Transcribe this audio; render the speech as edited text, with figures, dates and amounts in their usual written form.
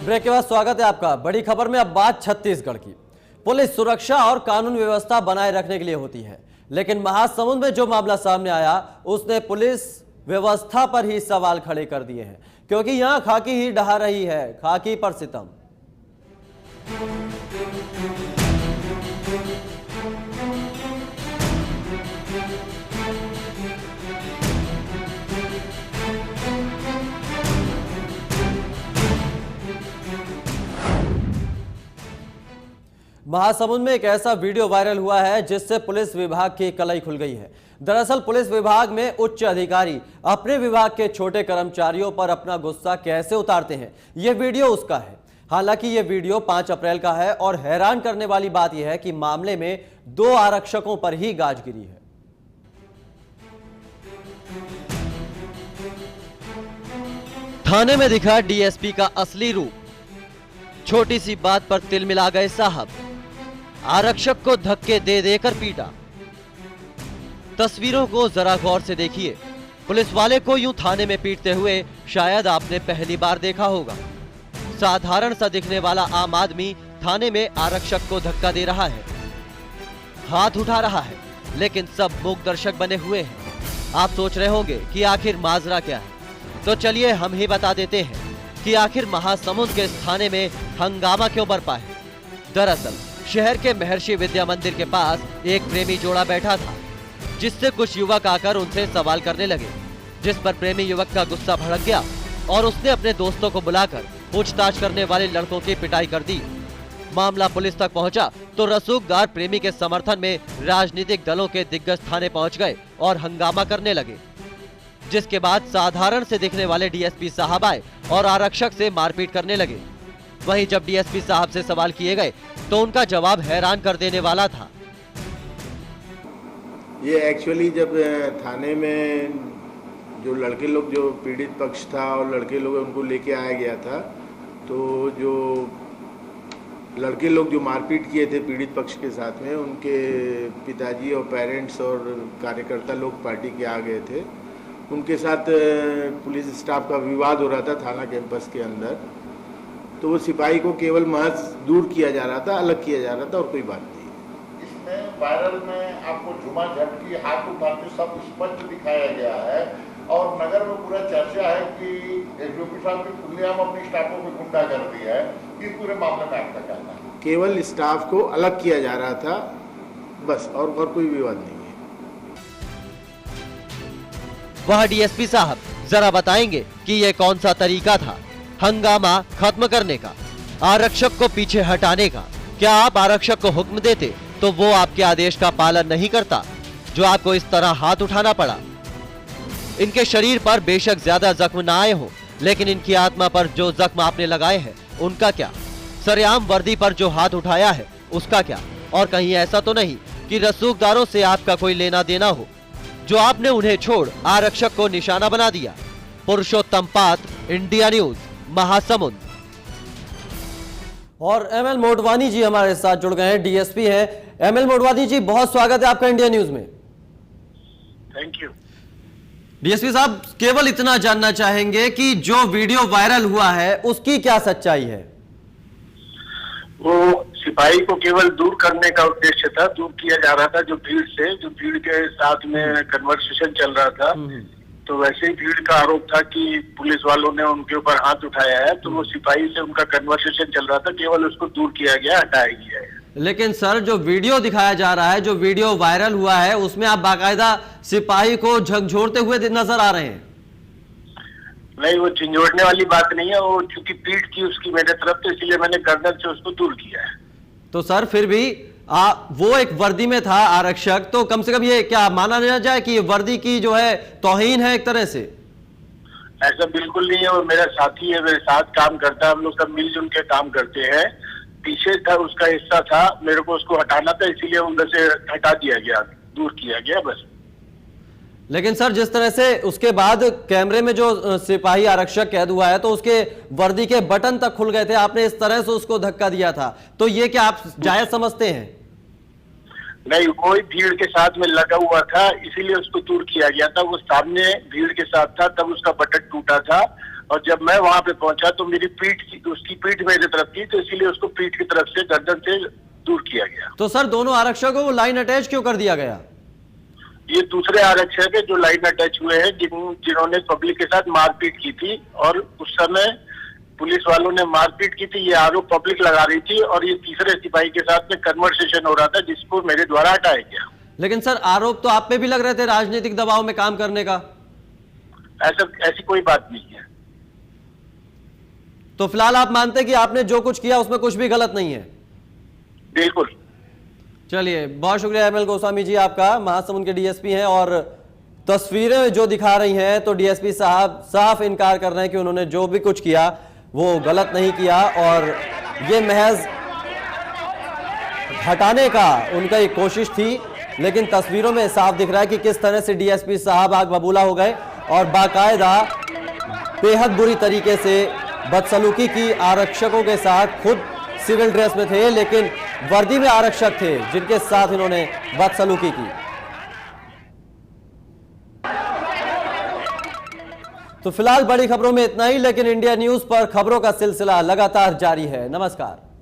Break के बाद स्वागत है आपका। बड़ी खबर में अब बात छत्तीसगढ़ की। पुलिस सुरक्षा और कानून व्यवस्था बनाए रखने के लिए होती है, लेकिन महासमुंद में जो मामला सामने आया उसने पुलिस व्यवस्था पर ही सवाल खड़े कर दिए हैं, क्योंकि यहां खाकी ही ढहा रही है, खाकी पर सितम। महासमुंद में एक ऐसा वीडियो वायरल हुआ है जिससे पुलिस विभाग की कलई खुल गई है। दरअसल पुलिस विभाग में उच्च अधिकारी अपने विभाग के छोटे कर्मचारियों पर अपना गुस्सा कैसे उतारते हैं, यह वीडियो उसका है। हालांकि यह वीडियो 5 अप्रैल का है और हैरान करने वाली बात यह है कि मामले में 2 आरक्षकों पर ही गाज गिरी है। थाने में दिखा डीएसपी का असली रूप। छोटी सी बात पर तिल मिला गए साहब, आरक्षक को धक्के दे देकर पीटा। तस्वीरों को जरा गौर से देखिए। पुलिस वाले को यूं थाने में पीटते हुए शायद आपने पहली बार देखा होगा। साधारण सा दिखने वाला आम आदमी थाने में आरक्षक को धक्का दे रहा है, हाथ उठा रहा है, लेकिन सब मूक दर्शक बने हुए हैं। आप सोच रहे होंगे कि आखिर माजरा क्या है, तो चलिए हम ही बता देते हैं कि आखिर महासमुंद के इस थाने में हंगामा क्यों बरपा है। दरअसल शहर के महर्षि विद्या मंदिर के पास एक प्रेमी जोड़ा बैठा था, जिससे कुछ युवक आकर उनसे सवाल करने लगे, जिस पर प्रेमी युवक का गुस्सा भड़क गया और उसने अपने दोस्तों को बुलाकर पूछताछ करने वाले लड़कों की पिटाई कर दी। मामला पुलिस तक पहुंचा तो रसूखदार प्रेमी के समर्थन में राजनीतिक दलों के दिग्गज थाने पहुंच गए और हंगामा करने लगे, जिसके बाद साधारण से दिखने वाले डीएसपी साहब आए और आरक्षक से मारपीट करने लगे। वहीं जब डीएसपी साहब से सवाल किए गए तो उनका जवाब हैरान कर देने वाला था। ये एक्चुअली जब थाने में जो लड़के लोग, जो पीड़ित पक्ष था और लड़के लोग उनको लेके आया गया था, तो जो लड़के लोग जो मारपीट किए थे पीड़ित पक्ष के साथ में, उनके पिताजी और पेरेंट्स और कार्यकर्ता लोग पार्टी के आ गए थे। उनके साथ पुलिस स्टाफ का विवाद हो रहा था थाना कैंपस के अंदर। तो वो सिपाही को केवल महज दूर किया जा रहा था, अलग किया जा रहा था और कोई बात नहीं। इसमें वायरल में आपको झुमा झटकी, हाथ उठाते सब स्पष्ट दिखाया गया है और नगर में पूरा चर्चा है कि एसडीओपी साहब ने खुलेआम अपने स्टाफों को गुंडा कर दिया है। इस पूरे मामले में आपका कहना है? केवल स्टाफ को अलग किया जा रहा था बस, और कोई विवाद नहीं है। वह डीएसपी साहब जरा बताएंगे कि यह कौन सा तरीका था हंगामा खत्म करने का, आरक्षक को पीछे हटाने का? क्या आप आरक्षक को हुक्म देते तो वो आपके आदेश का पालन नहीं करता, जो आपको इस तरह हाथ उठाना पड़ा? इनके शरीर पर बेशक ज्यादा जख्म ना आए हो, लेकिन इनकी आत्मा पर जो जख्म आपने लगाए हैं उनका क्या? सरेआम वर्दी पर जो हाथ उठाया है उसका क्या? और कहीं ऐसा तो नहीं कि रसूखदारों से आपका कोई लेना देना हो, जो आपने उन्हें छोड़ आरक्षक को निशाना बना दिया? पुरुषोत्तम पात, इंडिया न्यूज, महासमुंद। और एमएल मोटवानी जी हमारे साथ जुड़ गए हैं, डीएसपी हैं। एमएल मोटवानी जी, बहुत स्वागत है आपका इंडिया न्यूज में। Thank you. डीएसपी साहब, केवल इतना जानना चाहेंगे कि जो वीडियो वायरल हुआ है उसकी क्या सच्चाई है? वो सिपाही को केवल दूर करने का उद्देश्य था, दूर किया जा रहा था जो भीड़ से, जो भीड़ के साथ में कन्वर्सेशन चल रहा था। तो वैसे ही भीड़ का आरोप था कि पुलिस वालों ने उनके ऊपर हाथ उठाया है, तो वो सिपाही से उनका कन्वर्सेशन चल रहा था, केवल उसको दूर किया गया, हटाया गया है। लेकिन सर, जो वीडियो दिखाया जा रहा है, जो वीडियो वायरल हुआ है, उसमें आप बाकायदा सिपाही को झकझोरते हुए नजर आ रहे हैं। नहीं, वो झंझोड़ने वाली बात नहीं है, वो चूंकि पीठ की उसकी मेरे तरफ, तो इसलिए मैंने गर्दन से उसको दूर किया है। तो सर फिर भी वो एक वर्दी में था आरक्षक, तो कम से कम ये क्या माना ना जाए कि वर्दी की जो है तौहीन है एक तरह से? ऐसा बिल्कुल नहीं है, वो मेरा साथी है, मेरे साथ काम करता है, हम लोग सब मिलजुल के काम करते हैं। पीछे था, उसका हिस्सा था, मेरे को उसको हटाना था, इसीलिए उधर से हटा दिया गया, दूर किया गया बस। लेकिन सर, जिस तरह से उसके बाद कैमरे में जो सिपाही आरक्षक कैद हुआ है, तो उसके वर्दी के बटन तक खुल गए थे, आपने इस तरह से उसको धक्का दिया था, तो ये क्या आप जायज समझते हैं? नहीं, कोई भीड़ के साथ में लगा हुआ था, इसीलिए उसको दूर किया गया था। वो सामने भीड़ के साथ था, तब उसका बटन टूटा था और जब मैं वहां पे पहुंचा तो मेरी उसकी पीठ मेरी तरफ थी, तो इसीलिए उसको पीठ की तरफ से गर्दन से दूर किया गया। तो सर दोनों आरक्षकों को लाइन अटैच क्यों कर दिया गया? ये दूसरे आरक्षक है जो लाइन अटैच हुए हैं, जिन्होंने पब्लिक के साथ मारपीट की थी, और उस समय पुलिस वालों ने मारपीट की थी, ये आरोप पब्लिक लगा रही थी, और ये तीसरे सिपाही के साथ में कन्वर्सेशन हो रहा था जिसको मेरे द्वारा हटाया गया। लेकिन सर आरोप तो आप पे भी लग रहे थे राजनीतिक दबाव में काम करने का। ऐसी कोई बात नहीं है। तो फिलहाल आप मानते हैं कि आपने जो कुछ किया उसमें कुछ भी गलत नहीं है? बिल्कुल। चलिए, बहुत शुक्रिया एमएल गोस्वामी जी आपका, महासमुंद के डीएसपी हैं। और तस्वीरें जो दिखा रही हैं तो डीएसपी साहब साफ इनकार कर रहे हैं कि उन्होंने जो भी कुछ किया वो गलत नहीं किया, और ये महज हटाने का उनका एक कोशिश थी। लेकिन तस्वीरों में साफ दिख रहा है कि किस तरह से डीएसपी साहब आग बबूला हो गए और बाकायदा बेहद बुरी तरीके से बदसलूकी की आरक्षकों के साथ। खुद सिविल ड्रेस में थे लेकिन वर्दी में आरक्षक थे जिनके साथ इन्होंने बदसलूकी की। तो फिलहाल बड़ी खबरों में इतना ही, लेकिन इंडिया न्यूज पर खबरों का सिलसिला लगातार जारी है। नमस्कार।